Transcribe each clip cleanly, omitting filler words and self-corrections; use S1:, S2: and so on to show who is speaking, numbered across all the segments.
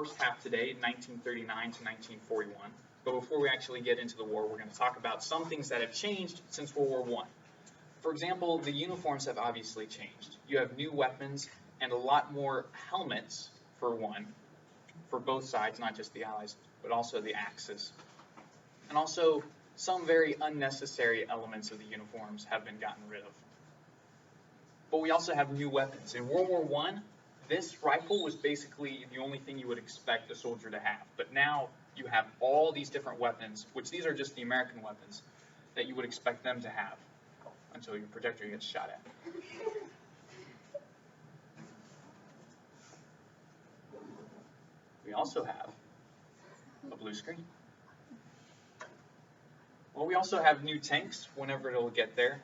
S1: first half today, 1939 to 1941. But before we actually get into the war, we're going to talk about some things that have changed since World War I. For example, the uniforms have obviously changed. You have new weapons and a lot more helmets, for one, for both sides, not just the Allies, but also the Axis. And also, some very unnecessary elements of the uniforms have been gotten rid of. But we also have new weapons. In World War I, this rifle was basically the only thing you would expect a soldier to have. But now you have all these different weapons, which these are just the American weapons, that you would expect them to have until your projector gets shot at. We also have a blue screen. Well, we also have new tanks whenever it'll get there,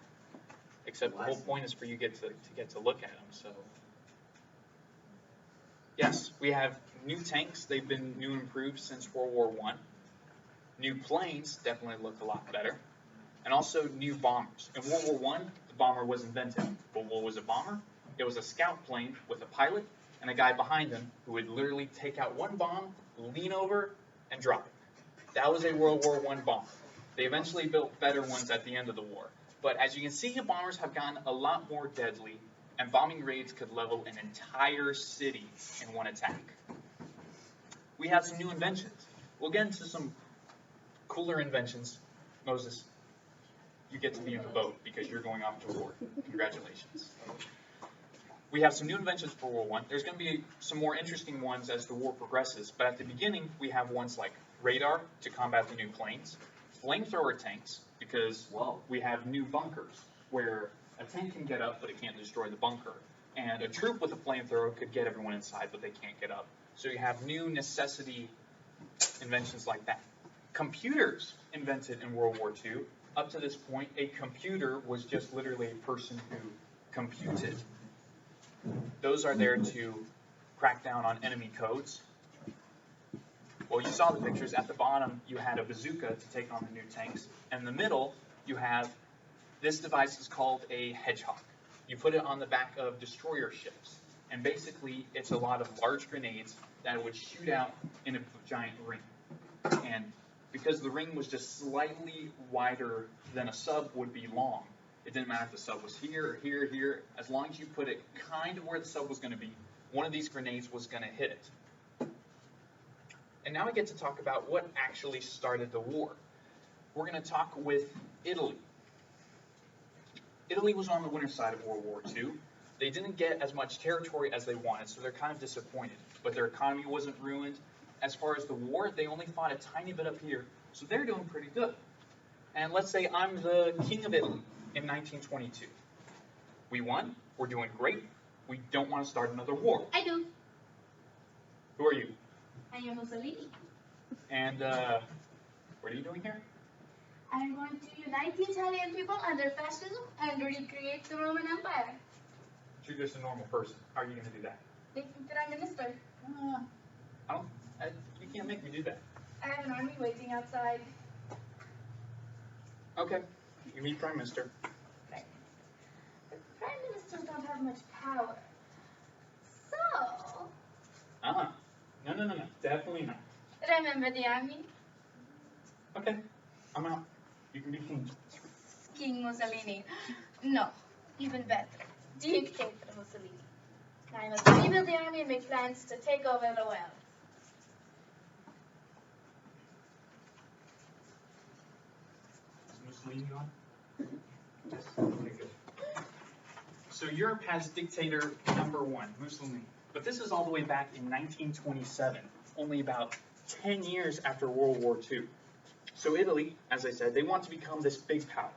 S1: except the whole point is for you to get to look at them. So, yes, we have new tanks. They've been new and improved since World War I. New planes definitely look a lot better, and also new bombers. In World War I, the bomber was invented. But what was a bomber? It was a scout plane with a pilot and a guy behind him who would literally take out one bomb, lean over, and drop it. That was a World War I bomber. They eventually built better ones at the end of the war. But as you can see, the bombers have gotten a lot more deadly, and bombing raids could level an entire city in one attack. We have some new inventions. We'll get into some cooler inventions. Moses, you get to be in the boat because you're going off to war. Congratulations. We have some new inventions for World War I. There's going to be some more interesting ones as the war progresses, but at the beginning, we have ones like radar to combat the new planes, flamethrower tanks, because we have new bunkers where a tank can get up, but it can't destroy the bunker. And a troop with a flamethrower could get everyone inside, but they can't get up. So you have new necessity inventions like that. Computers invented in World War II. Up to this point, a computer was just literally a person who computed. Those are there to crack down on enemy codes. Well, you saw the pictures. At the bottom, you had a bazooka to take on the new tanks. And in the middle, you have, this device is called a hedgehog. You put it on the back of destroyer ships. And basically, it's a lot of large grenades that would shoot out in a giant ring. And because the ring was just slightly wider than a sub would be long, it didn't matter if the sub was here or here or here. As long as you put it kind of where the sub was going to be, one of these grenades was going to hit it. And now we get to talk about what actually started the war. We're going to talk with Italy. Italy was on the winner side of World War II. They didn't get as much territory as they wanted, so they're kind of disappointed. But their economy wasn't ruined. As far as the war, they only fought a tiny bit up here, so they're doing pretty good. And let's say I'm the king of Italy in 1922. We won. We're doing great. We don't want to start another war.
S2: I do.
S1: Who are you?
S2: I am Mussolini.
S1: And what are you doing here?
S2: I'm going to unite the Italian people under fascism and recreate the Roman Empire.
S1: You're just a normal person. How are you going to do that?
S2: They think that I'm minister.
S1: You can't make me do that.
S2: I have an army waiting outside.
S1: Okay. You meet Prime Minister.
S2: Right. But prime ministers don't have much power. So...
S1: No. Definitely not.
S2: Remember the army?
S1: Okay. I'm out. You can be king.
S2: King Mussolini. No. Even better. Dictator Mussolini. I must rebuild the army and make plans to take over the world.
S1: Is Mussolini on? Yes. Okay, good. So Europe has dictator number one, Mussolini. But this is all the way back in 1927, only about 10 years after World War II. So Italy, as I said, they want to become this big power.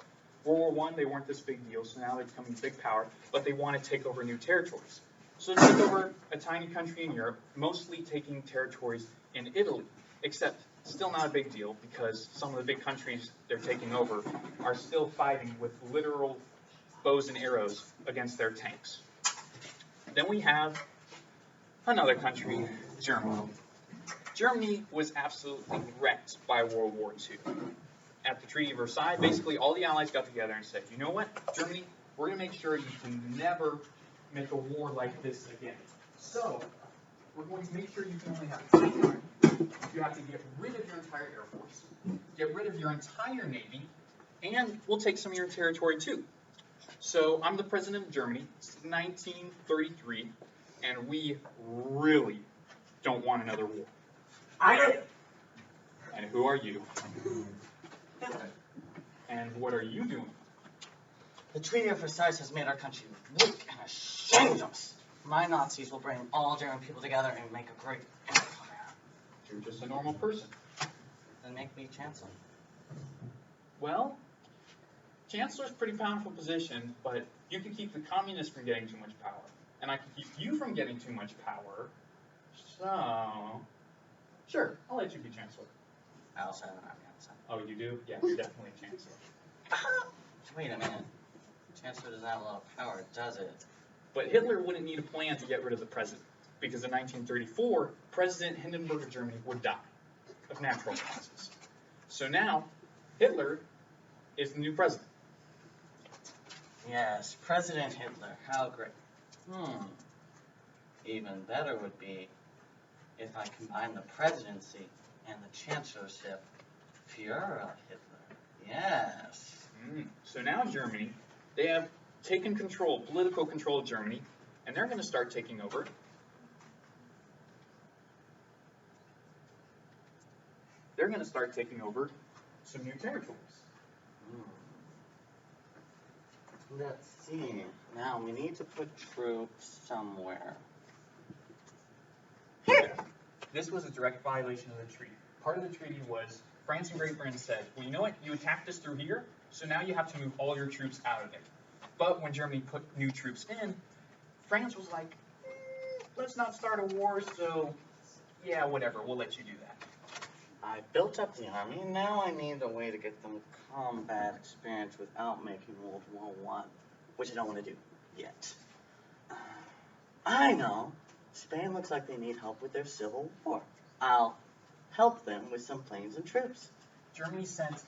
S1: World War I, they weren't this big deal, so now they're becoming a big power, but they want to take over new territories. So they take over a tiny country in Europe, mostly taking territories in Italy, except still not a big deal because some of the big countries they're taking over are still fighting with literal bows and arrows against their tanks. Then we have another country, Germany. Germany was absolutely wrecked by World War II. At the Treaty of Versailles, basically all the Allies got together and said, you know what, Germany, we're going to make sure you can never make a war like this again. So, we're going to make sure you can only have 2 times. You have to get rid of your entire Air Force, get rid of your entire Navy, and we'll take some of your territory too. So I'm the president of Germany, it's 1933, and we really don't want another war. And who are you? And what are you doing?
S3: The Treaty of Versailles has made our country weak and ashamed of us. My Nazis will bring all German people together and make a great empire.
S1: You're just a normal person.
S3: Then make me chancellor.
S1: Well, chancellor's a pretty powerful position, but you can keep the communists from getting too much power. And I can keep you from getting too much power. So, sure, I'll let you be chancellor.
S3: I also have an army on the side.
S1: Oh, you do? Yeah, definitely chancellor.
S3: Wait a minute. Chancellor doesn't have a lot of power, does it?
S1: But Hitler wouldn't need a plan to get rid of the president, because in 1934, President Hindenburg of Germany would die of natural causes. So now, Hitler is the new president.
S3: Yes, President Hitler. How great. Even better would be if I combine the presidency and the chancellorship. Führer Hitler. Yes.
S1: So now Germany, they have taken control, political control of Germany, and they're going to start taking over. They're going to start taking over some new territories.
S3: Let's see. Now we need to put troops somewhere.
S1: Here! This was a direct violation of the treaty. Part of the treaty was France and Great Britain said, well, you know what? You attacked us through here, so now you have to move all your troops out of there. But when Germany put new troops in, France was like, let's not start a war, so yeah, whatever, we'll let you do that.
S3: I built up the army, and now I need a way to get them combat experience without making World War I, which I don't want to do yet. I know. Spain looks like they need help with their civil war. I'll help them with some planes and troops.
S1: Germany sent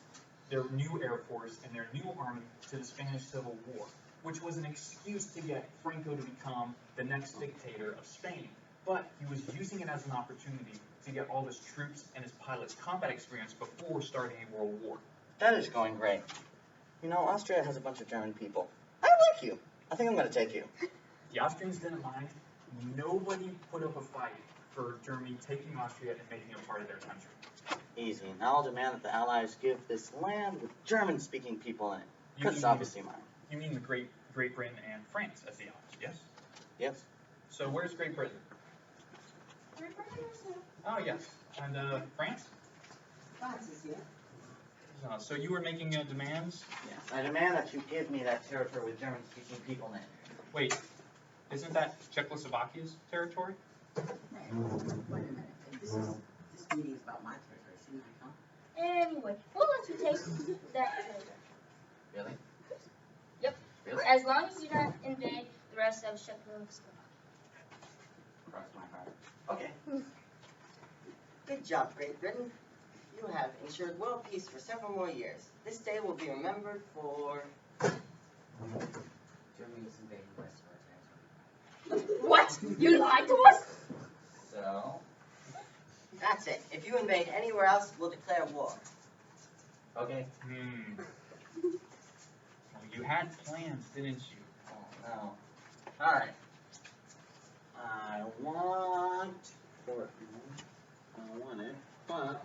S1: their new air force and their new army to the Spanish Civil War, which was an excuse to get Franco to become the next dictator of Spain. But he was using it as an opportunity to get all his troops and his pilots combat experience before starting a world war.
S3: That is going great. You know, Austria has a bunch of German people. I like you. I think I'm going to take you.
S1: The Austrians didn't mind. Nobody put up a fight for Germany taking Austria and making it part of their country.
S3: Easy. Now I'll demand that the Allies give this land with German-speaking people in it. Because it's obviously mine.
S1: You mean the Great Britain and France as the Allies, yes?
S3: Yes.
S1: So where's Great Britain?
S2: Great Britain is here.
S1: Oh, yes. And France?
S4: France is here.
S1: So you were making demands?
S3: Yes. I demand that you give me that territory with German-speaking people in it.
S1: Wait, isn't that Czechoslovakia's territory?
S4: Wait a minute. This meeting is about my territory. Shouldn't I come?
S2: Anyway, we'll let you take that territory.
S3: Really?
S2: Yep.
S3: Really?
S2: As long as you don't invade the rest of Czechoslovakia.
S3: Cross my heart. Okay. Good job, Great Britain. You have ensured world peace for several more years. This day will be remembered for...
S4: Germany is invading the rest of our territory.
S2: What? You lied to us?
S3: So... That's it. If you invade anywhere else, we'll declare war. Okay.
S1: Well, you had plans, didn't you?
S3: Oh, no. Alright. I want it, but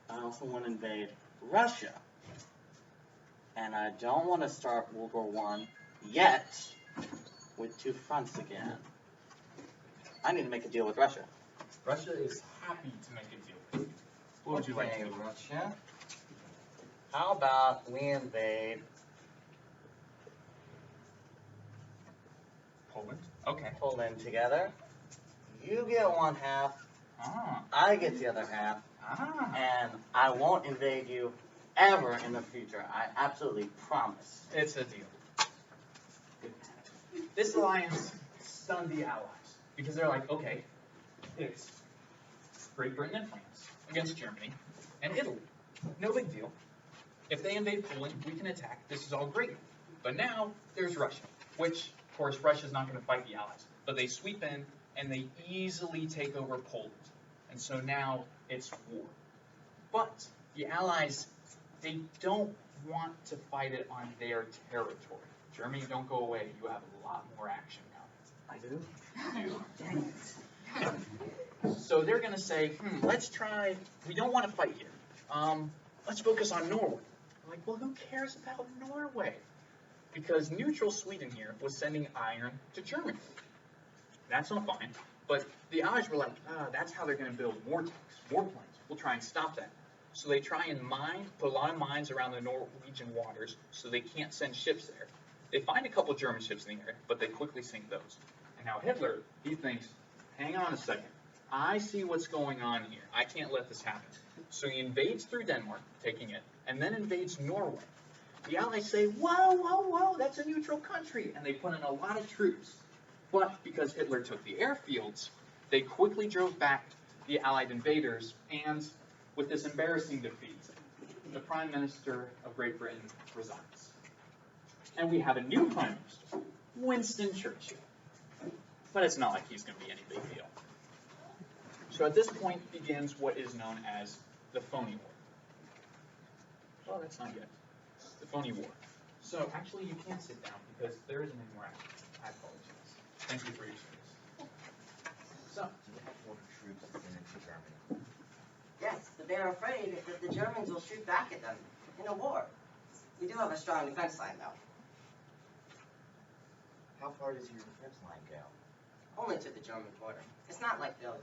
S3: I also want to invade Russia. And I don't want to start World War I yet with 2 fronts again. I need to make a deal with Russia.
S1: Russia is happy to make a deal with you. What would you like to do?
S3: Russia? How about we invade
S1: Poland? Okay.
S3: Poland together? You get 1/2,
S1: Ah.
S3: I get the other half, and I won't invade you ever in the future. I absolutely promise.
S1: It's a deal. This alliance stunned the Allies because they're like, okay, it's Great Britain and France against Germany and Italy. No big deal. If they invade Poland, we can attack. This is all great. But now there's Russia, which, of course, Russia's not going to fight the Allies. But they sweep in, and they easily take over Poland. And so now it's war. But the Allies, they don't want to fight it on their territory. Germany, don't go away. You have a lot more action coming.
S3: I do?
S1: So they're going to say, let's try, we don't want to fight here. Let's focus on Norway. I'm like, well, who cares about Norway? Because neutral Sweden here was sending iron to Germany. That's not fine. But the Allies were like, that's how they're going to build more tanks, more planes. We'll try and stop that. So they try and put a lot of mines around the Norwegian waters so they can't send ships there. They find a couple German ships in the area, but they quickly sink those. And now Hitler, he thinks, hang on a second. I see what's going on here. I can't let this happen. So he invades through Denmark, taking it, and then invades Norway. The Allies say, whoa, whoa, whoa, that's a neutral country. And they put in a lot of troops. But because Hitler took the airfields, they quickly drove back the Allied invaders, and with this embarrassing defeat, the Prime Minister of Great Britain resigns. And we have a new Prime Minister, Winston Churchill. But it's not like he's going to be any big deal. So at this point begins what is known as the Phony War. Well, that's not yet. The Phony War. So actually you can't sit down because there isn't any more action. I apologize. Thank you for your service. So,
S5: Do you have order troops into Germany?
S4: Yes, but they're afraid that the Germans will shoot back at them in a war. We do have a strong defense line, though.
S5: How far does your defense line go?
S4: Only to the German border. It's not like they'll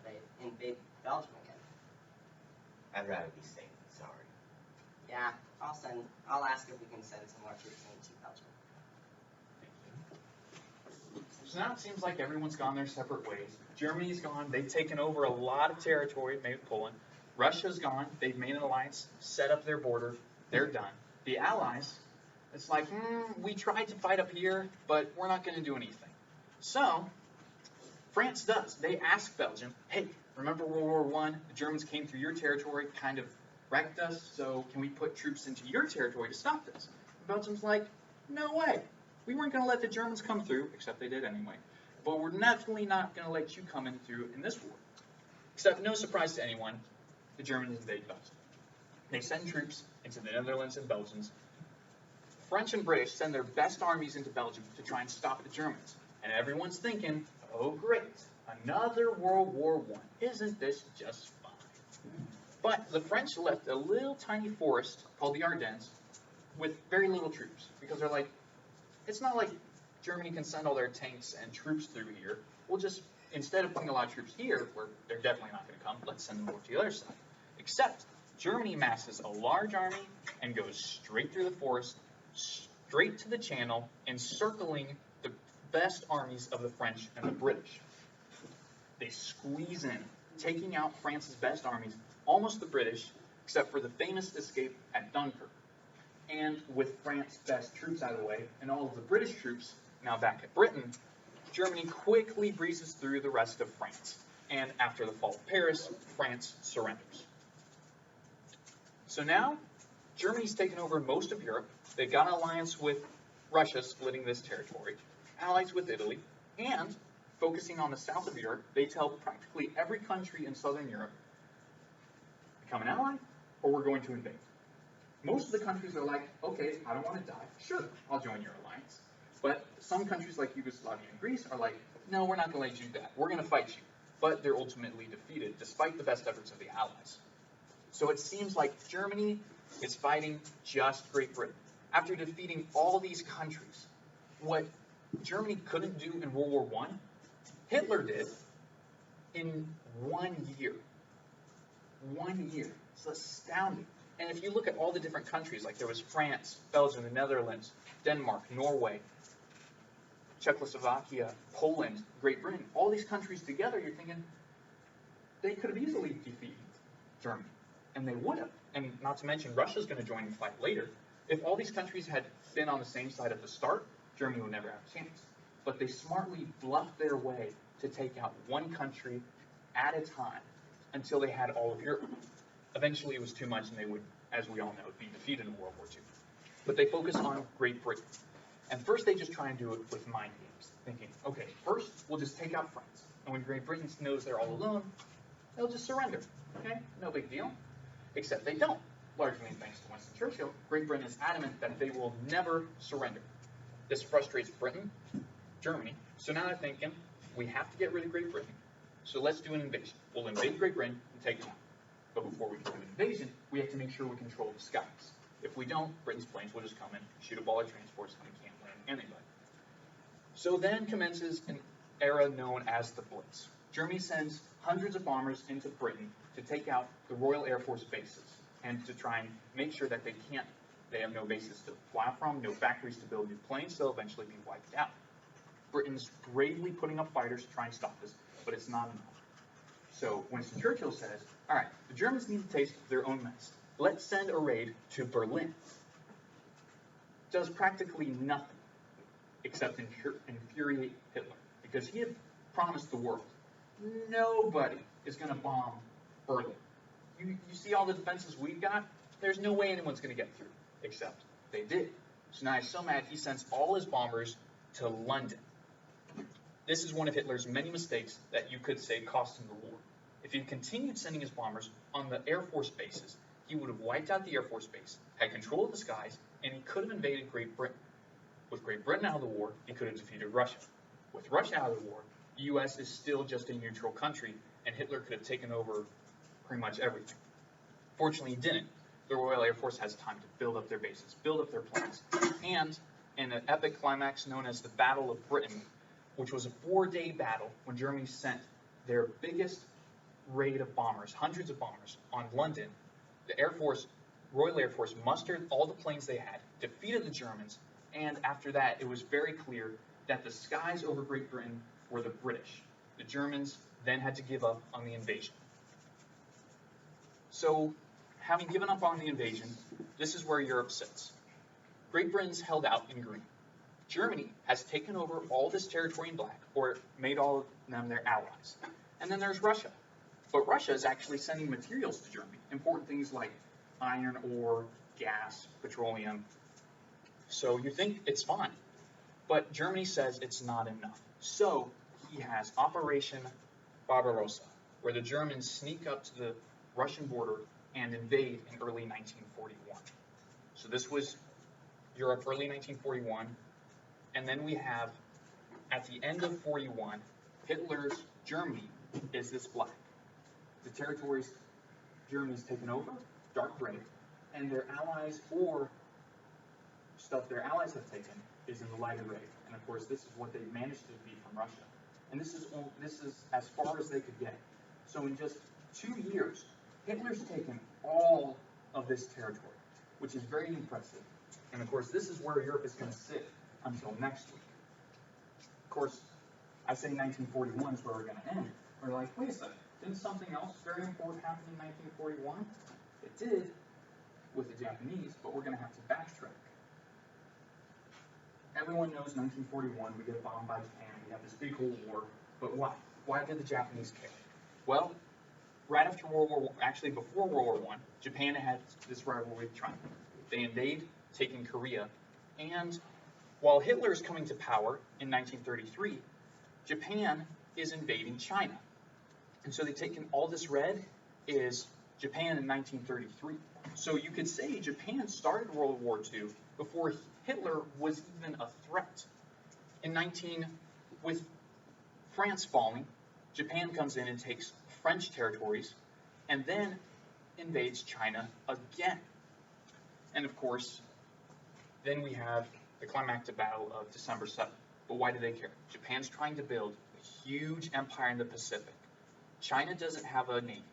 S4: invade Belgium again.
S5: I'd rather be safe than sorry.
S4: Yeah, I'll ask if we can send some more troops into Belgium.
S1: So now it seems like everyone's gone their separate ways. Germany's gone. They've taken over a lot of territory, maybe Poland. Russia's gone. They've made an alliance, set up their border. They're done. The Allies, it's like, we tried to fight up here, but we're not going to do anything. So France does. They ask Belgium, hey, remember World War I? The Germans came through your territory, kind of wrecked us, so can we put troops into your territory to stop this? And Belgium's like, no way. We weren't going to let the Germans come through, except they did anyway. But we're definitely not going to let you come in through in this war. Except, no surprise to anyone, the Germans invade Belgium. They send troops into the Netherlands and Belgium. French and British send their best armies into Belgium to try and stop the Germans. And everyone's thinking, oh great, another World War I. Isn't this just fine? But the French left a little tiny forest called the Ardennes with very little troops. Because they're like, it's not like Germany can send all their tanks and troops through here. We'll just, instead of putting a lot of troops here, where they're definitely not going to come, let's send them over to the other side. Except, Germany masses a large army and goes straight through the forest, straight to the Channel, encircling the best armies of the French and the British. They squeeze in, taking out France's best armies, almost the British, except for the famous escape at Dunkirk. And with France's best troops out of the way, and all of the British troops now back at Britain, Germany quickly breezes through the rest of France. And after the fall of Paris, France surrenders. So now, Germany's taken over most of Europe. They've got an alliance with Russia, splitting this territory, allies with Italy, and focusing on the south of Europe, they tell practically every country in southern Europe, become an ally, or we're going to invade. Most of the countries are like, okay, I don't want to die. Sure, I'll join your alliance. But some countries like Yugoslavia and Greece are like, no, we're not going to let you do that. We're going to fight you. But they're ultimately defeated, despite the best efforts of the Allies. So it seems like Germany is fighting just Great Britain. After defeating all these countries, what Germany couldn't do in World War I, Hitler did in 1 year. 1 year. It's astounding. And if you look at all the different countries, like there was France, Belgium, the Netherlands, Denmark, Norway, Czechoslovakia, Poland, Great Britain, all these countries together, you're thinking they could have easily defeated Germany. And they would have. And not to mention, Russia's going to join the fight later. If all these countries had been on the same side at the start, Germany would never have a chance. But they smartly bluffed their way to take out one country at a time until they had all of Europe. Eventually it was too much and they would, as we all know, be defeated in World War II. But they focus on Great Britain. And first they just try and do it with mind games, thinking, okay, first we'll just take out France. And when Great Britain knows they're all alone, they'll just surrender. Okay? No big deal. Except they don't. Largely thanks to Winston Churchill, Great Britain is adamant that they will never surrender. This frustrates Britain, Germany, so now they're thinking, we have to get rid of Great Britain, so let's do an invasion. We'll invade Great Britain and take them out. But before we can do an invasion, we have to make sure we control the skies. If we don't, Britain's planes will just come in, shoot up all our transports, and we can't land anybody. So then commences an era known as the Blitz. Germany sends hundreds of bombers into Britain to take out the Royal Air Force bases and to try and make sure that they have no bases to fly from, no factories to build new planes, they'll eventually be wiped out. Britain's bravely putting up fighters to try and stop this, but it's not enough. So Winston Churchill says, all right, the Germans need to taste their own mess. Let's send a raid to Berlin. Does practically nothing except infuriate Hitler, because he had promised the world, nobody is going to bomb Berlin. You see all the defenses we've got? There's no way anyone's going to get through, except they did. So now he's so mad, he sends all his bombers to London. This is one of Hitler's many mistakes that you could say cost him the war. If he had continued sending his bombers on the Air Force bases, he would have wiped out the Air Force base, had control of the skies, and he could have invaded Great Britain. With Great Britain out of the war, he could have defeated Russia. With Russia out of the war, the U.S. is still just a neutral country, and Hitler could have taken over pretty much everything. Fortunately, he didn't. The Royal Air Force has time to build up their bases, build up their planes, and in an epic climax known as the Battle of Britain, which was a 4-day battle when Germany sent their biggest raid of bombers, hundreds of bombers, on London, the Air Force, Royal Air Force, mustered all the planes they had, defeated the Germans, and after that, it was very clear that the skies over Great Britain were the British. The Germans then had to give up on the invasion. So, having given up on the invasion, this is where Europe sits. Great Britain's held out in green. Germany has taken over all this territory in black, or made all of them their allies. And then there's Russia. But Russia is actually sending materials to Germany, important things like iron ore, gas, petroleum. So you think it's fine. But Germany says it's not enough. So he has Operation Barbarossa, where the Germans sneak up to the Russian border and invade in early 1941. So this was Europe, early 1941. And then we have, at the end of 41, Hitler's Germany is this black. The territories Germany's taken over, dark gray, and their allies or stuff their allies have taken is in the lighter gray. And of course, this is what they managed to defeat from Russia. And this is as far as they could get. So in just 2 years, Hitler's taken all of this territory, which is very impressive. And of course, this is where Europe is going to sit until next week. Of course, I say 1941 is where we're going to end. We're like, wait a second, didn't something else very important happen in 1941? It did with the Japanese, but we're going to have to backtrack. Everyone knows 1941, we get bombed by Japan, we have this big Cold War, but why? Why did the Japanese care? Well, right after World War I, actually before World War I, Japan had this rivalry with China. They invade, taking Korea, and while Hitler is coming to power in 1933, Japan is invading China. And so they've taken all this red is Japan in 1933. So you could say Japan started World War II before Hitler was even a threat. With France falling, Japan comes in and takes French territories and then invades China again. And of course, then we have the climactic battle of December 7th. But why do they care? Japan's trying to build a huge empire in the Pacific. China doesn't have a navy.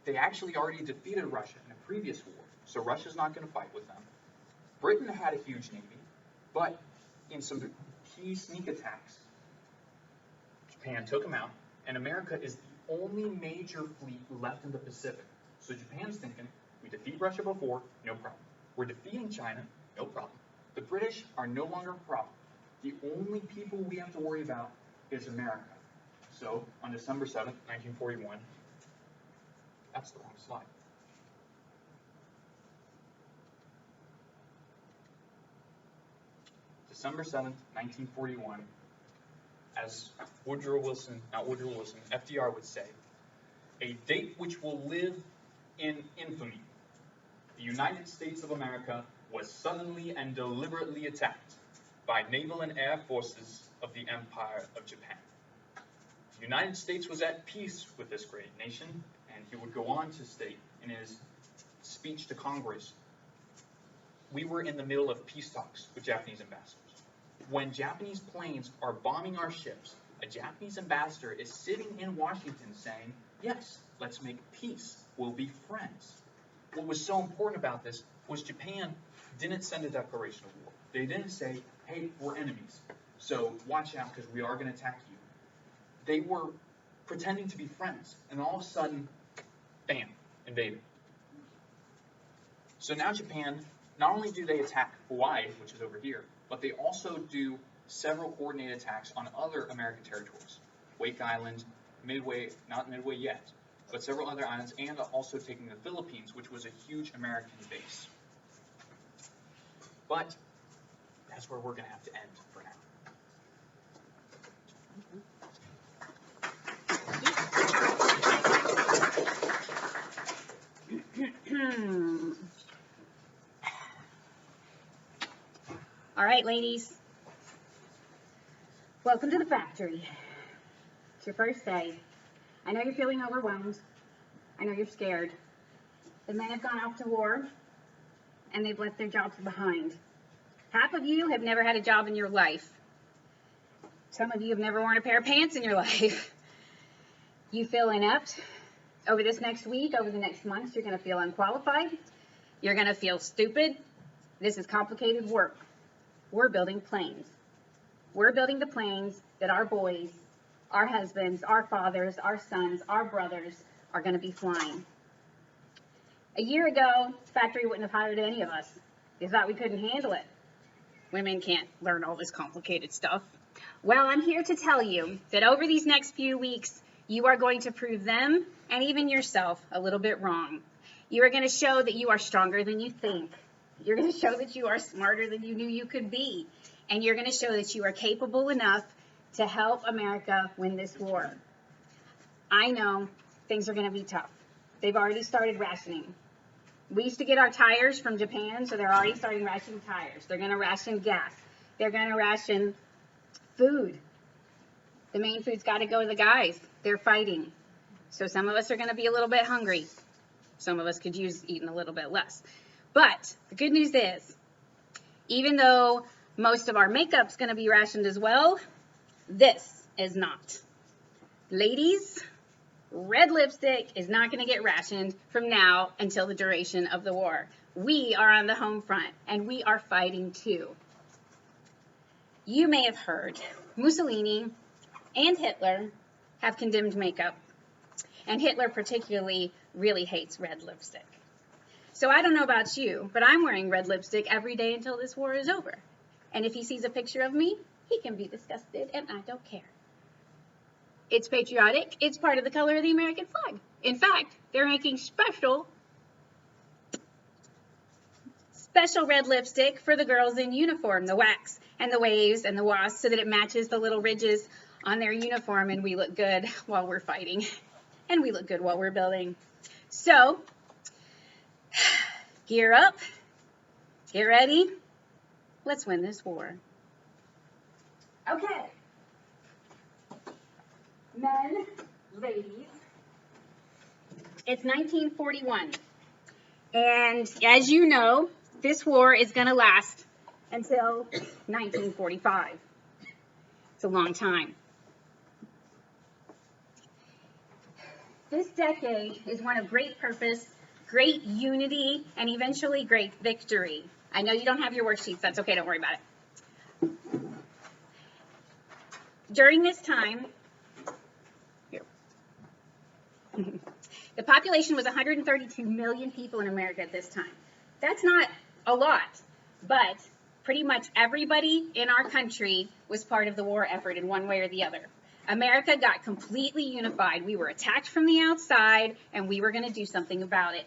S1: They actually already defeated Russia in a previous war, so Russia's not going to fight with them. Britain had a huge navy, but in some key sneak attacks, Japan took them out, and America is the only major fleet left in the Pacific. So Japan's thinking, we defeat Russia before, no problem. We're defeating China, no problem. The British are no longer a problem. The only people we have to worry about is America. So, on December 7th, 1941, that's the wrong slide. December 7th, 1941, as FDR would say, a date which will live in infamy. The United States of America was suddenly and deliberately attacked by naval and air forces of the Empire of Japan. The United States was at peace with this great nation, and he would go on to state in his speech to Congress, we were in the middle of peace talks with Japanese ambassadors. When Japanese planes are bombing our ships, a Japanese ambassador is sitting in Washington saying, yes, let's make peace, we'll be friends. What was so important about this was Japan didn't send a declaration of war. They didn't say, hey, we're enemies, so watch out because we are going to attack you. They were pretending to be friends, and all of a sudden, bam, invaded. So now Japan, not only do they attack Hawaii, which is over here, but they also do several coordinated attacks on other American territories. Wake Island, Midway, not Midway yet, but several other islands, and also taking the Philippines, which was a huge American base. But that's where we're going to have to end for now.
S6: All right, ladies. Welcome to the factory. It's your first day. I know you're feeling overwhelmed. I know you're scared. The men have gone off to war, and they've left their jobs behind. Half of you have never had a job in your life. Some of you have never worn a pair of pants in your life. You feel inept. Over this next week, over the next months, you're going to feel unqualified. You're going to feel stupid. This is complicated work. We're building planes. We're building the planes that our boys, our husbands, our fathers, our sons, our brothers are going to be flying. A year ago, the factory wouldn't have hired any of us. They thought we couldn't handle it. Women can't learn all this complicated stuff. Well, I'm here to tell you that over these next few weeks, you are going to prove them and even yourself a little bit wrong. You are going to show that you are stronger than you think. You're going to show that you are smarter than you knew you could be. And you're going to show that you are capable enough to help America win this war. I know things are going to be tough. They've already started rationing. We used to get our tires from Japan, so they're already starting rationing tires. They're going to ration gas. They're going to ration food. The main food's got to go to the guys. They're fighting. So some of us are going to be a little bit hungry. Some of us could use eating a little bit less. But the good news is, even though most of our makeup's going to be rationed as well, this is not. Ladies, red lipstick is not going to get rationed from now until the duration of the war. We are on the home front, and we are fighting too. You may have heard Mussolini and Hitler have condemned makeup, and Hitler particularly really hates red lipstick. So I don't know about you, but I'm wearing red lipstick every day until this war is over. And if he sees a picture of me, he can be disgusted, and I don't care. It's patriotic. It's part of the color of the American flag. In fact, they're making special red lipstick for the girls in uniform, the wax and the waves and the wasps, so that it matches the little ridges on their uniform, and we look good while we're fighting, and we look good while we're building. So, gear up, get ready, let's win this war. Okay. Men, ladies, it's 1941, and as you know, this war is going to last until 1945. It's a long time. This decade is one of great purpose, great unity, and eventually great victory. I know you don't have your worksheets. That's okay. Don't worry about it. During this time, the population was 132 million people in America at this time. That's not a lot, but pretty much everybody in our country was part of the war effort in one way or the other. America got completely unified. We were attacked from the outside, and we were going to do something about it.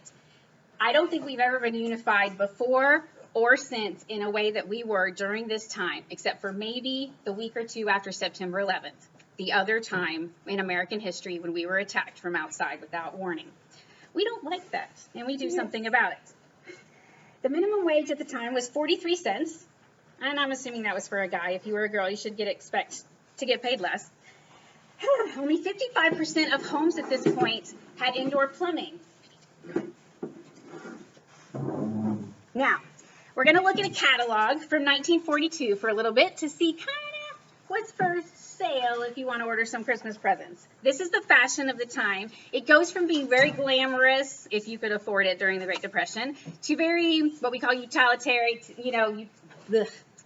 S6: I don't think we've ever been unified before or sent in a way that we were during this time, except for maybe the week or two after September 11th, the other time in American history when we were attacked from outside without warning. We don't like that, and we do something about it. The minimum wage at the time was 43 cents, and I'm assuming that was for a guy. If you were a girl, you should expect to get paid less. Only 55% of homes at this point had indoor plumbing. Now, we're going to look at a catalog from 1942 for a little bit to see kind of what's for sale if you want to order some Christmas presents. This is the fashion of the time. It goes from being very glamorous, if you could afford it during the Great Depression, to very, what we call utilitarian,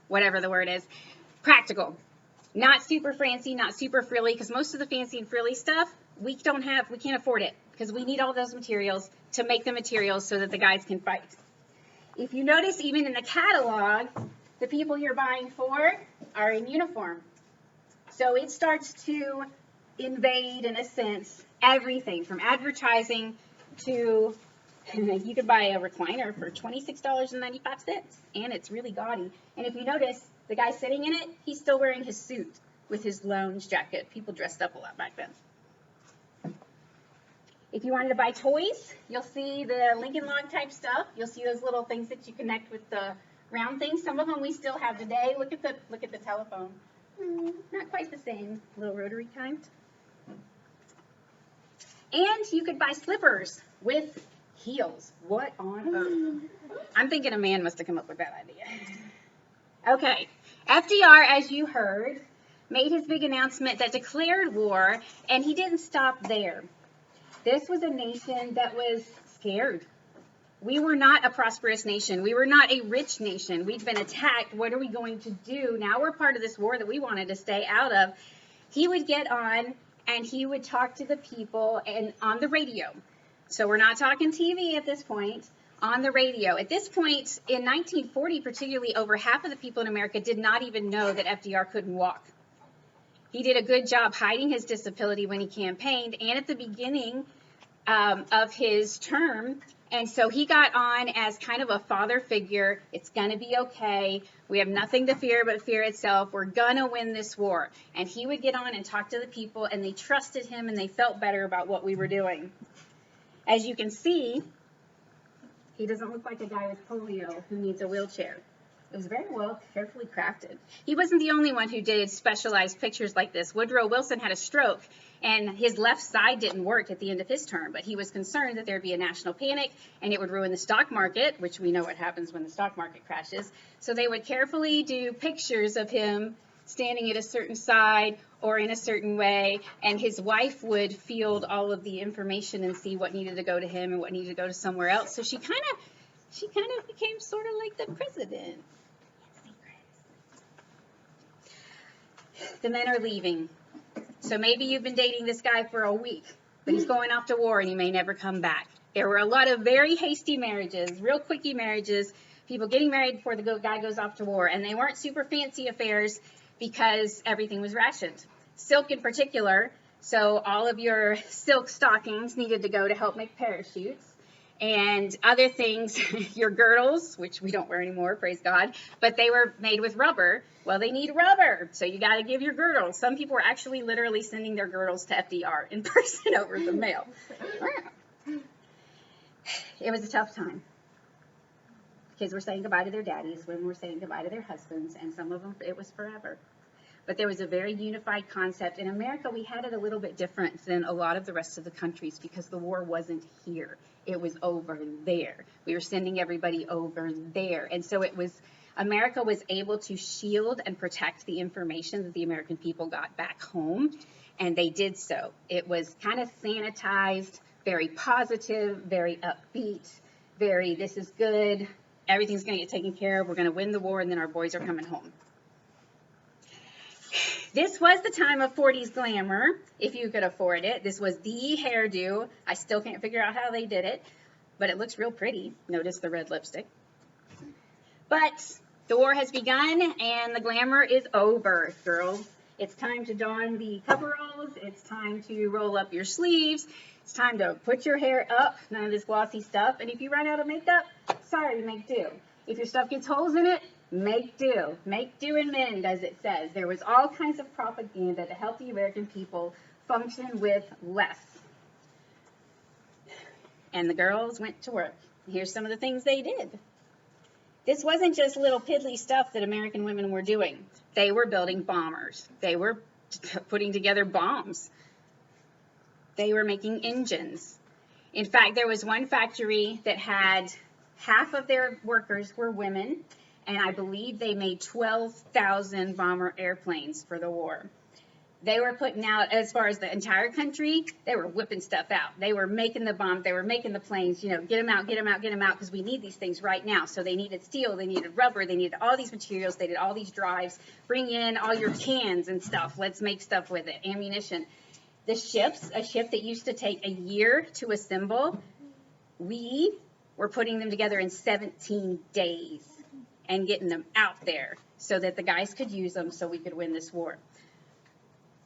S6: whatever the word is, practical. Not super fancy, not super frilly, because most of the fancy and frilly stuff, we can't afford it, because we need all those materials to make the materials so that the guys can fight. If you notice, even in the catalog, the people you're buying for are in uniform. So it starts to invade, in a sense, everything from advertising to, you could buy a recliner for $26.95, and it's really gaudy. And if you notice, the guy sitting in it, he's still wearing his suit with his lounge jacket. People dressed up a lot back then. If you wanted to buy toys, you'll see the Lincoln Log type stuff. You'll see those little things that you connect with the round things. Some of them we still have today. Look at the telephone. Not quite the same, little rotary kind. And you could buy slippers with heels. What on earth? I'm thinking a man must have come up with that idea. Okay, FDR, as you heard, made his big announcement that declared war, and he didn't stop there. This was a nation that was scared. We were not a prosperous nation. We were not a rich nation. We'd been attacked. What are we going to do? Now we're part of this war that we wanted to stay out of. He would get on and he would talk to the people and on the radio. So we're not talking TV at this point, on the radio. At this point, in 1940 particularly, over half of the people in America did not even know that FDR couldn't walk. He did a good job hiding his disability when he campaigned and at the beginning of his term. And so he got on as kind of a father figure. It's going to be okay. We have nothing to fear but fear itself. We're going to win this war. And he would get on and talk to the people, and they trusted him, and they felt better about what we were doing. As you can see, he doesn't look like a guy with polio who needs a wheelchair. It was very well, carefully crafted. He wasn't the only one who did specialized pictures like this. Woodrow Wilson had a stroke, and his left side didn't work at the end of his term, but he was concerned that there'd be a national panic, and it would ruin the stock market, which we know what happens when the stock market crashes. So they would carefully do pictures of him standing at a certain side or in a certain way, and his wife would field all of the information and see what needed to go to him and what needed to go to somewhere else. So she kind of became sort of like the president. The men are leaving. So maybe you've been dating this guy for a week, but he's going off to war and he may never come back. There were a lot of very hasty marriages, real quickie marriages, people getting married before the guy goes off to war, and they weren't super fancy affairs because everything was rationed. Silk in particular, so all of your silk stockings needed to go to help make parachutes. And other things, your girdles, which we don't wear anymore, praise God, but they were made with rubber. Well, they need rubber, so you got to give your girdles. Some people were actually literally sending their girdles to FDR in person over the mail. It was a tough time. Kids were saying goodbye to their daddies, women were saying goodbye to their husbands, and some of them, it was forever. But there was a very unified concept. In America, we had it a little bit different than a lot of the rest of the countries because the war wasn't here. It was over there. We were sending everybody over there. And so America was able to shield and protect the information that the American people got back home, and they did so. It was kind of sanitized, very positive, very upbeat, very, this is good, everything's going to get taken care of, we're going to win the war, and then our boys are coming home. This was the time of 40s glamour, if you could afford it. This was the hairdo. I still can't figure out how they did it, but it looks real pretty. Notice the red lipstick. But the war has begun, and the glamour is over, girls. It's time to don the coveralls. It's time to roll up your sleeves. It's time to put your hair up, none of this glossy stuff. And if you run out of makeup, sorry, make do. If your stuff gets holes in it, make do. Make do and mend, as it says. There was all kinds of propaganda to help the American people function with less. And the girls went to work. Here's some of the things they did. This wasn't just little piddly stuff that American women were doing. They were building bombers. They were putting together bombs. They were making engines. In fact, there was one factory that had half of their workers were women, and I believe they made 12,000 bomber airplanes for the war. They were putting out, as far as the entire country, they were whipping stuff out. They were making the bombs, they were making the planes, you know, get them out, get them out, get them out, because we need these things right now. So they needed steel, they needed rubber, they needed all these materials, they did all these drives. Bring in all your cans and stuff. Let's make stuff with it. Ammunition. The ships, a ship that used to take a year to assemble, we were putting them together in 17 days and getting them out there so that the guys could use them so we could win this war.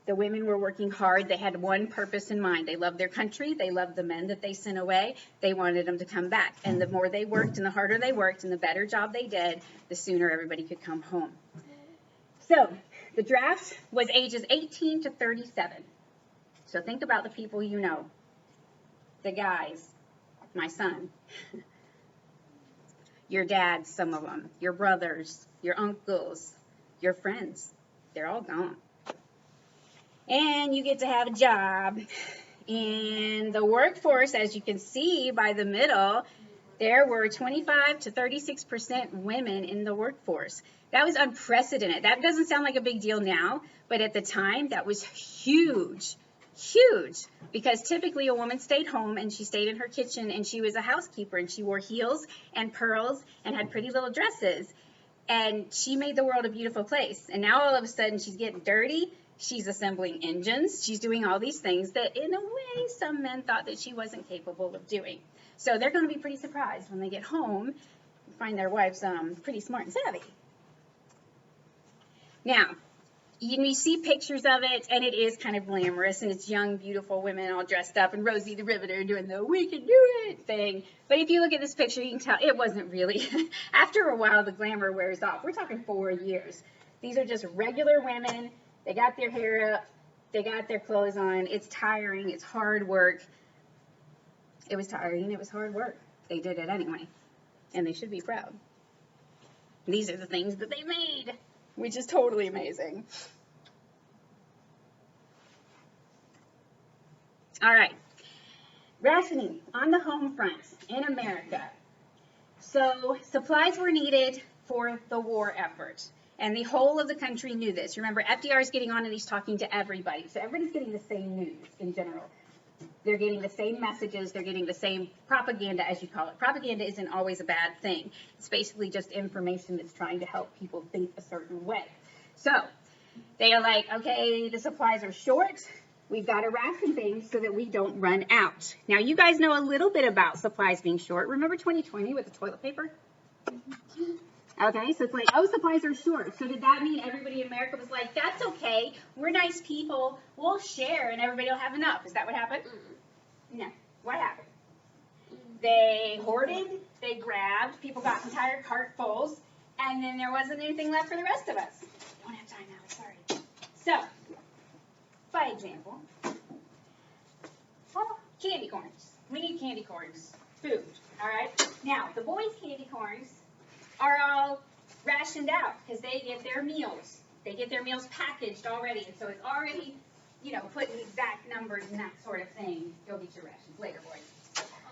S6: The women were working hard. They had one purpose in mind. They loved their country. They loved the men that they sent away. They wanted them to come back. And the more they worked and the harder they worked and the better job they did, the sooner everybody could come home. So the draft was ages 18 to 37. So think about the people you know. The guys, my son, your dads, some of them, your brothers, your uncles, your friends. They're all gone. And you get to have a job. And the workforce, as you can see by the middle, there were 25 to 36% women in the workforce. That was unprecedented. That doesn't sound like a big deal now, but at the time, that was huge. Huge, because typically a woman stayed home and she stayed in her kitchen and she was a housekeeper and she wore heels and pearls and had pretty little dresses, and she made the world a beautiful place. And now all of a sudden she's getting dirty, she's assembling engines, she's doing all these things that in a way some men thought that she wasn't capable of doing. So they're going to be pretty surprised when they get home and find their wives pretty smart and savvy. Now, you see pictures of it, and it is kind of glamorous, and it's young, beautiful women all dressed up, and Rosie the Riveter doing the "we can do it" thing. But if you look at this picture, you can tell it wasn't really. After a while, the glamour wears off. We're talking 4 years. These are just regular women. They got their hair up. They got their clothes on. It's tiring. It's hard work. It was tiring. It was hard work. They did it anyway, and they should be proud. These are the things that they made, which is totally amazing. All right, rationing on the home front in America. So supplies were needed for the war effort, and the whole of the country knew this. Remember, FDR is getting on and he's talking to everybody, so everybody's getting the same news in general. They're getting the same messages, they're getting the same propaganda, as you call it. Propaganda isn't always a bad thing. It's basically just information that's trying to help people think a certain way. So they are like, okay, the supplies are short. We've got to ration things so that we don't run out. Now, you guys know a little bit about supplies being short. Remember 2020 with the toilet paper? Okay, so it's like, oh, supplies are short. So did that mean everybody in America was like, that's okay, we're nice people, we'll share and everybody will have enough? Is that what happened? No. What happened? They hoarded, they grabbed, people got entire cartfuls, and then there wasn't anything left for the rest of us. Don't have time now, sorry. So, by example, well, candy corns. We need candy corns. Food, all right? Now, the boys' candy corns are all rationed out because they get their meals. They get their meals packaged already, and so it's already, you know, putting exact numbers and that sort of thing. Go get your rations later, boys.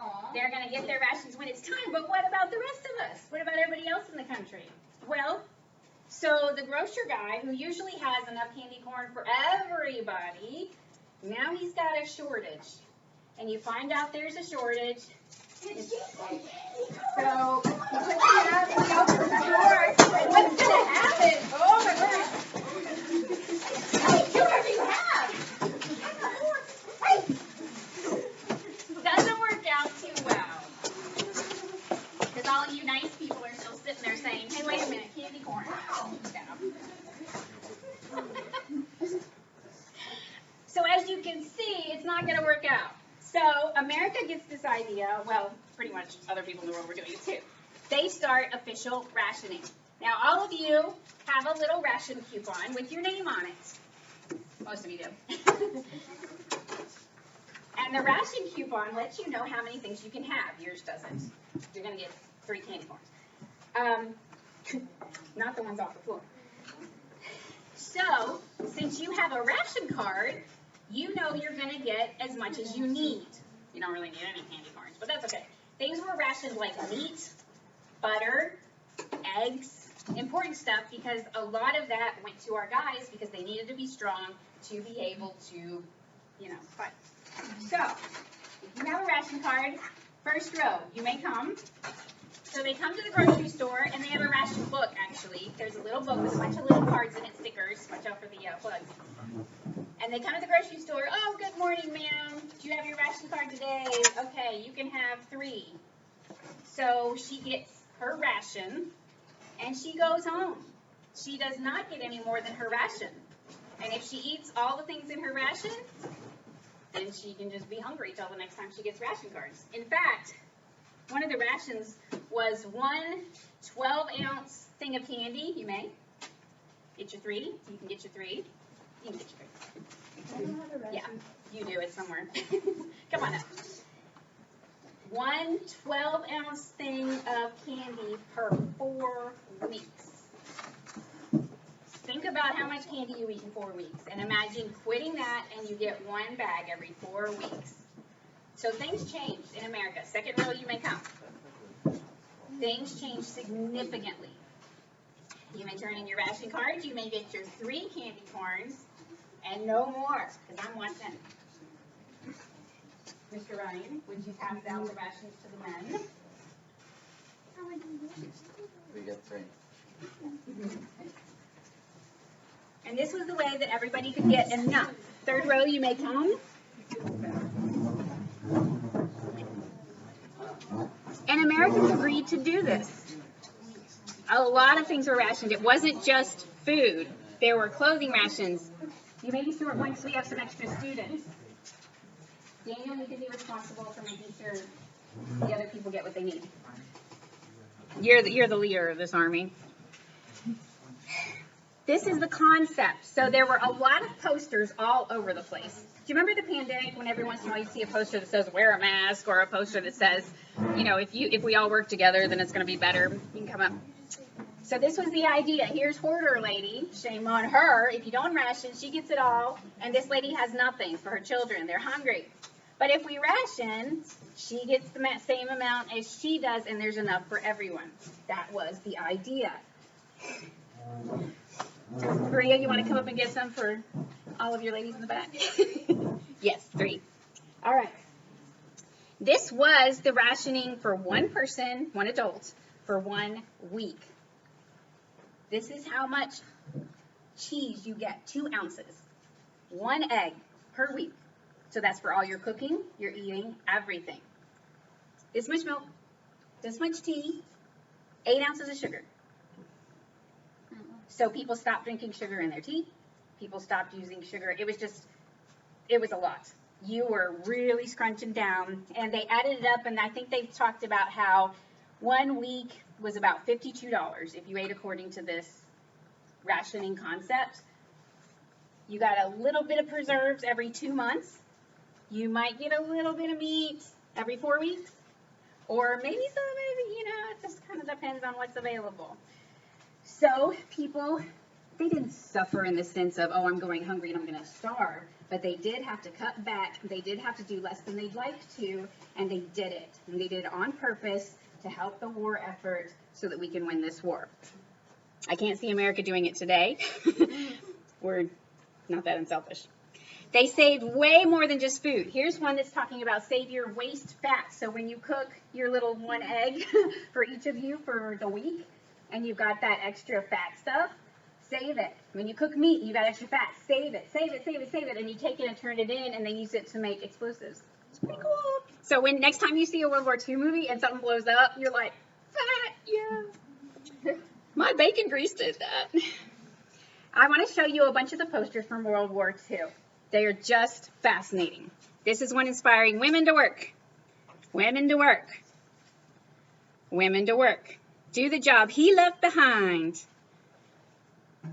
S6: Aww. They're going to get their rations when it's time, but what about the rest of us? What about everybody else in the country? Well, so the grocer guy, who usually has enough candy corn for everybody, now he's got a shortage. And you find out there's a shortage. So he puts it up and he opens the door. And what's going to happen? Oh my word. Hey, do whatever you have. Doesn't work out too well. Because all you nice people are still sitting there saying, hey, wait a minute, candy corn. So as you can see, it's not going to work out. So America gets this idea, well, pretty much other people in the world were doing it too. they start official rationing. Now, all of you have a little ration coupon with your name on it. Most of you do. And the ration coupon lets you know how many things you can have. Yours doesn't. You're going to get 3 candy corns. Not the ones off the floor. So, since you have a ration card, you know you're going to get as much as you need. You don't really need any candy corns, but that's okay. Things were rationed like meat, butter, eggs, important stuff, because a lot of that went to our guys because they needed to be strong to be able to, fight. So, if you have a ration card, first row, you may come. So they come to the grocery store, and they have a ration book, actually. There's a little book with a bunch of little cards in it, stickers. Watch out for the plugs. And they come to the grocery store. Oh, good morning, ma'am. Do you have your ration card today? Okay, you can have 3. So she gets her ration, and she goes home. She does not get any more than her ration. And if she eats all the things in her ration, then she can just be hungry till the next time she gets ration cards. In fact, one of the rations was 1 12-ounce thing of candy. You may get your 3. You can get your 3. You can get your 3. Yeah, you do it somewhere. Come on up. 1 12-ounce thing of candy per 4 weeks. Think about how much candy you eat in 4 weeks, and imagine quitting that and you get 1 bag every 4 weeks. So things changed in America. Second row, you may come. Things changed significantly. You may turn in your ration cards. You may get your 3 candy corns and no more, because I'm watching. Mr. Ryan, would you pass out the rations to the men?
S3: We get 3.
S6: And this was the way that everybody could get enough. Third row, you may come. And Americans agreed to do this. A lot of things were rationed. It wasn't just food. There were clothing rations. You may be short one because we have some extra students. Daniel, you can be responsible for making sure the other people get what they need. You're the leader of this army. This is the concept. So there were a lot of posters all over the place. Do you remember the pandemic when every once in a while you see a poster that says wear a mask, or a poster that says, if we all work together, then it's going to be better. You can come up. So this was the idea. Here's hoarder lady. Shame on her. If you don't ration, she gets it all. And this lady has nothing for her children. They're hungry. But if we ration, she gets the same amount as she does, and there's enough for everyone. That was the idea. Maria, you want to come up and get some for all of your ladies in the back? Yes, 3. All right. This was the rationing for 1 person, 1 adult, for 1 week. This is how much cheese you get, 2 ounces. 1 egg per week. So that's for all your cooking, your eating, everything. This much milk, this much tea, 8 ounces of sugar. So people stopped drinking sugar in their tea. People stopped using sugar. It was a lot. You were really scrunching down. And they added it up, and I think they talked about how 1 week was about $52 if you ate according to this rationing concept. You got a little bit of preserves every 2 months. You might get a little bit of meat every 4 weeks. Or maybe it just kind of depends on what's available. So people, they didn't suffer in the sense of, oh, I'm going hungry and I'm going to starve. But they did have to cut back. They did have to do less than they'd like to, and they did it. And they did it on purpose to help the war effort so that we can win this war. I can't see America doing it today. We're not that unselfish. They saved way more than just food. Here's one that's talking about save your waste fat. So when you cook your little 1 egg for each of you for the week, and you've got that extra fat stuff, save it. When you cook meat, you got extra fat, save it, save it, save it, save it, and you take it and turn it in, and they use it to make explosives. It's pretty cool. So when next time you see a World War II movie and something blows up, you're like, fat, yeah. My bacon grease did that. I want to show you a bunch of the posters from World War II. They are just fascinating. This is one inspiring women to work. Women to work. Women to work. Do the job he left behind.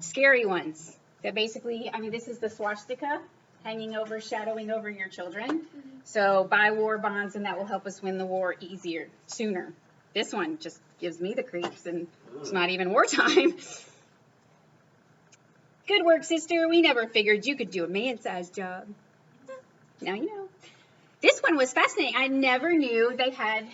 S6: Scary ones. That basically, I mean, this is the swastika hanging over, shadowing over your children. So buy war bonds, and that will help us win the war easier, sooner. This one just gives me the creeps, and it's not even wartime. Good work, sister. We never figured you could do a man-sized job. Now you know. This one was fascinating. I never knew they had,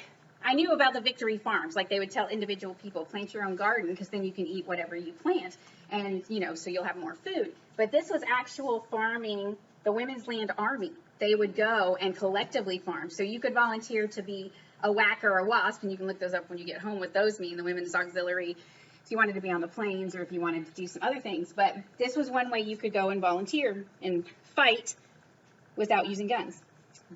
S6: I knew about the victory farms. Like they would tell individual people, plant your own garden because then you can eat whatever you plant. And, you know, so you'll have more food. But this was actual farming, the Women's Land Army. They would go and collectively farm. So you could volunteer to be a WAC or a WASP, and you can look those up when you get home what those mean, the Women's Auxiliary, if you wanted to be on the plains or if you wanted to do some other things. But this was one way you could go and volunteer and fight without using guns.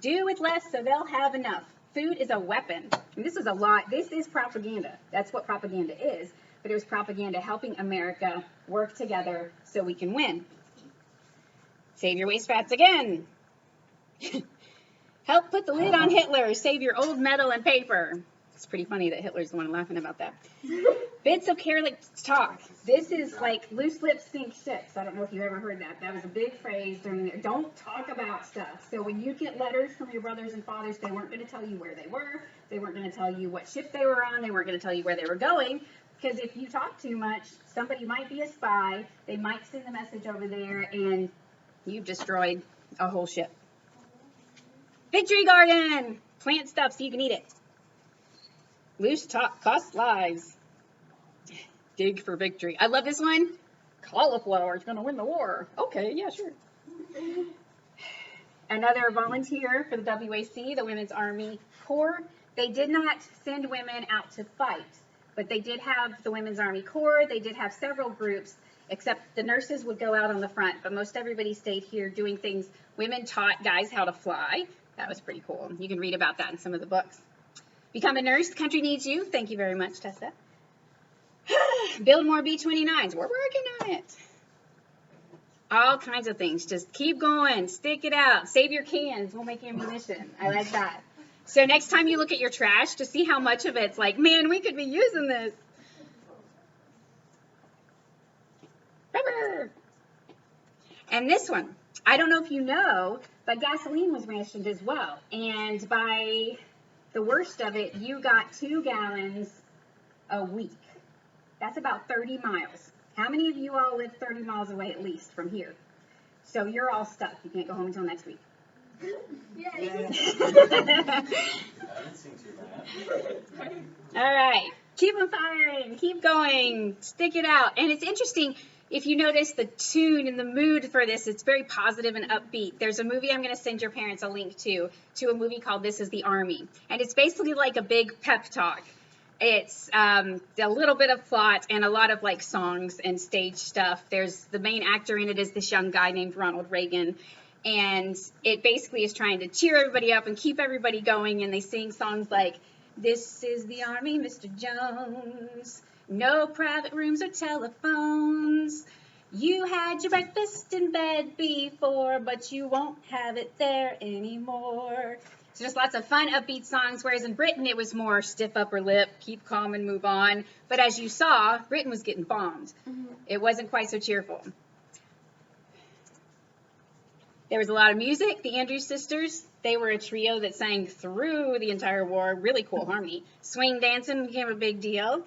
S6: Do with less so they'll have enough. Food is a weapon. And this is a lot. This is propaganda. That's what propaganda is. But it was propaganda helping America work together so we can win. Save your waste fats again. Help put the lid on Hitler. Save your old metal and paper. It's pretty funny that Hitler's the one laughing about that. Bits of careless talk. This is like loose lips stink ships. I don't know if you've ever heard that. That was a big phrase during there. Don't talk about stuff. So when you get letters from your brothers and fathers, they weren't going to tell you where they were. They weren't going to tell you what ship they were on. They weren't going to tell you where they were going. Because if you talk too much, somebody might be a spy. They might send a message over there, and you've destroyed a whole ship. Victory garden. Plant stuff so you can eat it. Loose talk costs lives. Dig for victory. I love this one. Cauliflower is going to win the war. Okay, yeah, sure. Another volunteer for the WWII, the Women's Army Corps. They did not send women out to fight, but they did have the Women's Army Corps. They did have several groups, except the nurses would go out on the front, but most everybody stayed here doing things. Women taught guys how to fly. That was pretty cool. You can read about that in some of the books. Become a nurse. The country needs you. Thank you very much, Tessa. Build more B-29s. We're working on it. All kinds of things. Just keep going. Stick it out. Save your cans. We'll make ammunition. I like that. So next time you look at your trash to see how much of it's like, man, we could be using this. Rubber. And this one. I don't know if you know, but gasoline was rationed as well. And by the worst of it, you got 2 gallons a week. That's about 30 miles. How many of you all live 30 miles away at least from here? So you're all stuck. You can't go home until next week.
S2: Yay.
S6: All right. Keep on firing. Keep going. Stick it out. And it's interesting. If you notice the tune and the mood for this, it's very positive and upbeat. There's a movie I'm going to send your parents a link to a movie called This Is the Army. And it's basically like a big pep talk. It's a little bit of plot and a lot of like songs and stage stuff. There's the main actor in it is this young guy named Ronald Reagan. And it basically is trying to cheer everybody up and keep everybody going. And they sing songs like, "This is the Army, Mr. Jones. No private rooms or telephones. You had your breakfast in bed before, but you won't have it there anymore." So just lots of fun, upbeat songs, whereas in Britain it was more stiff upper lip, keep calm and move on. But as you saw, Britain was getting bombed. It wasn't quite so cheerful. There was a lot of music. The Andrews Sisters, they were a trio that sang through the entire war. Really cool harmony. Swing dancing became a big deal.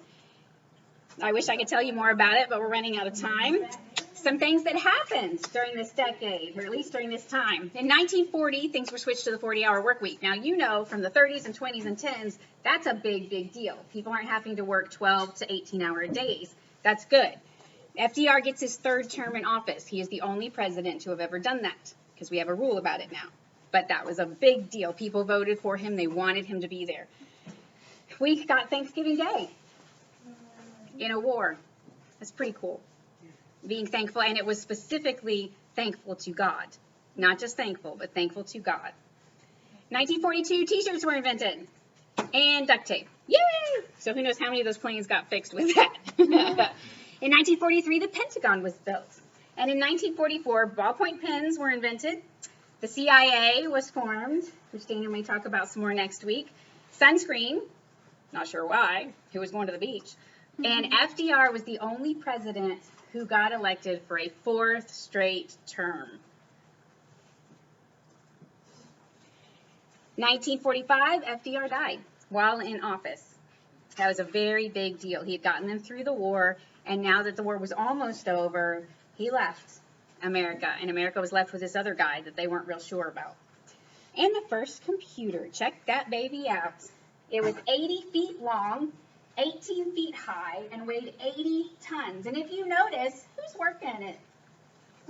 S6: I wish I could tell you more about it, but we're running out of time. Some things that happened during this decade, or at least during this time. In 1940, things were switched to the 40-hour work week. Now, you know, from the 30s and 20s and 10s, that's a big, big deal. People aren't having to work 12 to 18-hour days. That's good. FDR gets his 3rd term in office. He is the only president to have ever done that, because we have a rule about it now. But that was a big deal. People voted for him. They wanted him to be there. We got Thanksgiving Day in a war. That's pretty cool. Being thankful, and it was specifically thankful to God. Not just thankful, but thankful to God. 1942, t-shirts were invented. And duct tape. Yay! So who knows how many of those planes got fixed with that. In 1943, the Pentagon was built. And in 1944, ballpoint pens were invented. The CIA was formed, which Dana may talk about some more next week. Sunscreen, not sure why, who was going to the beach. And FDR was the only president who got elected for a 4th straight term. 1945, FDR died while in office. That was a very big deal. He had gotten them through the war, and now that the war was almost over, he left America, and America was left with this other guy that they weren't real sure about. And the first computer, check that baby out. It was 80 feet long, 18 feet high, and weighed 80 tons. And if you notice, who's working it?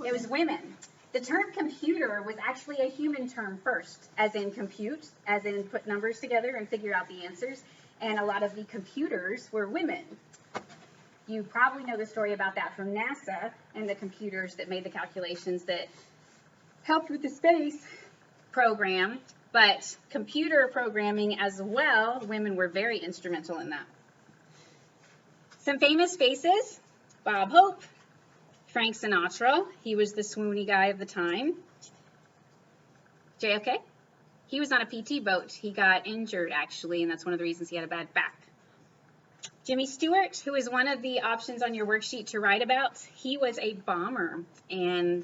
S6: It was women. The term computer was actually a human term first, as in compute, as in put numbers together and figure out the answers. And a lot of the computers were women. You probably know the story about that from NASA and the computers that made the calculations that helped with the space program. But computer programming as well, women were very instrumental in that. Some famous faces: Bob Hope, Frank Sinatra, he was the swoony guy of the time. JFK, he was on a PT boat. He got injured, actually, and that's one of the reasons he had a bad back. Jimmy Stewart, who is one of the options on your worksheet to write about, he was a bomber, and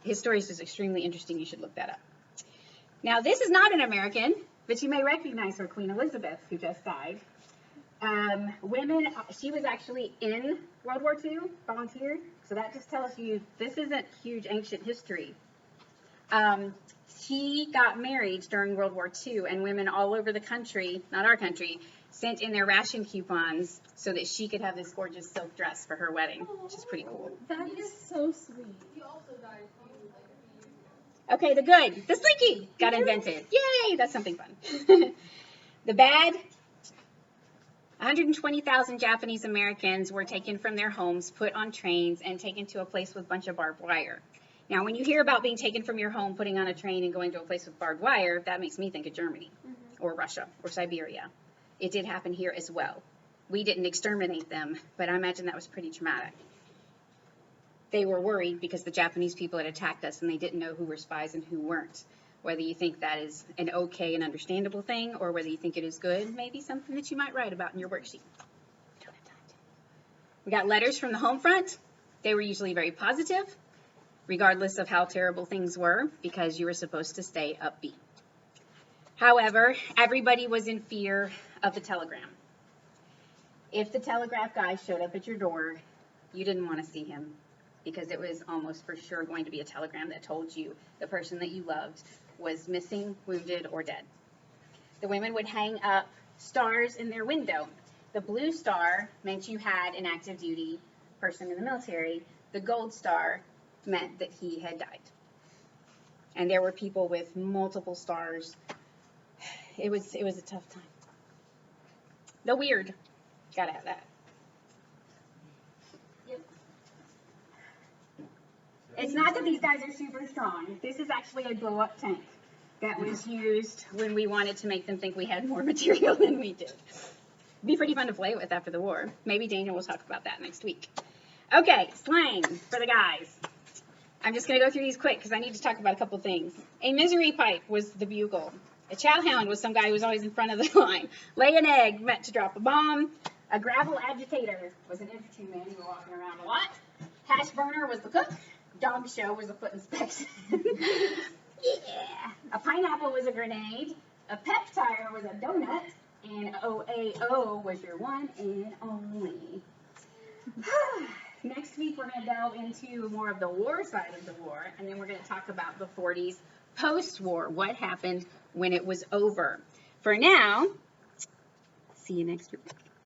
S6: his story is just extremely interesting. You should look that up. Now, this is not an American, but you may recognize her, Queen Elizabeth, who just died. Women, she was actually in World War II, volunteered, so that just tells you this isn't huge ancient history. She got married during World War II, and women all over the country, not our country, sent in their ration coupons so that she could have this gorgeous silk dress for her wedding, which is pretty cool.
S2: That is so sweet.
S6: Okay, the good. The slinky got invented. Yay, that's something fun. The bad. 120,000 Japanese Americans were taken from their homes, put on trains, and taken to a place with a bunch of barbed wire. Now, when you hear about being taken from your home, putting on a train, and going to a place with barbed wire, that makes me think of Germany, or Russia, or Siberia. It did happen here as well. We didn't exterminate them, but I imagine that was pretty traumatic. They were worried because the Japanese people had attacked us, and they didn't know who were spies and who weren't. Whether you think that is an okay and understandable thing, or whether you think it is good, maybe something that you might write about in your worksheet. We got letters from the Homefront. They were usually very positive, regardless of how terrible things were, because you were supposed to stay upbeat. However, everybody was in fear of the telegram. If the telegraph guy showed up at your door, you didn't want to see him, because it was almost for sure going to be a telegram that told you the person that you loved was missing, wounded, or dead. The women would hang up stars in their window. The blue star meant you had an active duty person in the military. The gold star meant that he had died. And there were people with multiple stars. It was a tough time. The weird. Gotta have that. It's not that these guys are super strong. This is actually a blow-up tank that was used when we wanted to make them think we had more material than we did. It'd be pretty fun to play with after the war. Maybe Daniel will talk about that next week. Okay, slang for the guys. I'm just going to go through these quick because I need to talk about a couple things. A misery pipe was the bugle. A chow hound was some guy who was always in front of the line. Lay an egg meant to drop a bomb. A gravel agitator was an infantry man who was walking around a lot. Hash burner was the cook. Dog show was a foot inspection. Yeah. A pineapple was a grenade. A pep tire was a donut. And OAO was your one and only. Next week, we're going to delve into more of the war side of the war, and then we're going to talk about the 40s post-war, what happened when it was over. For now, see you next week.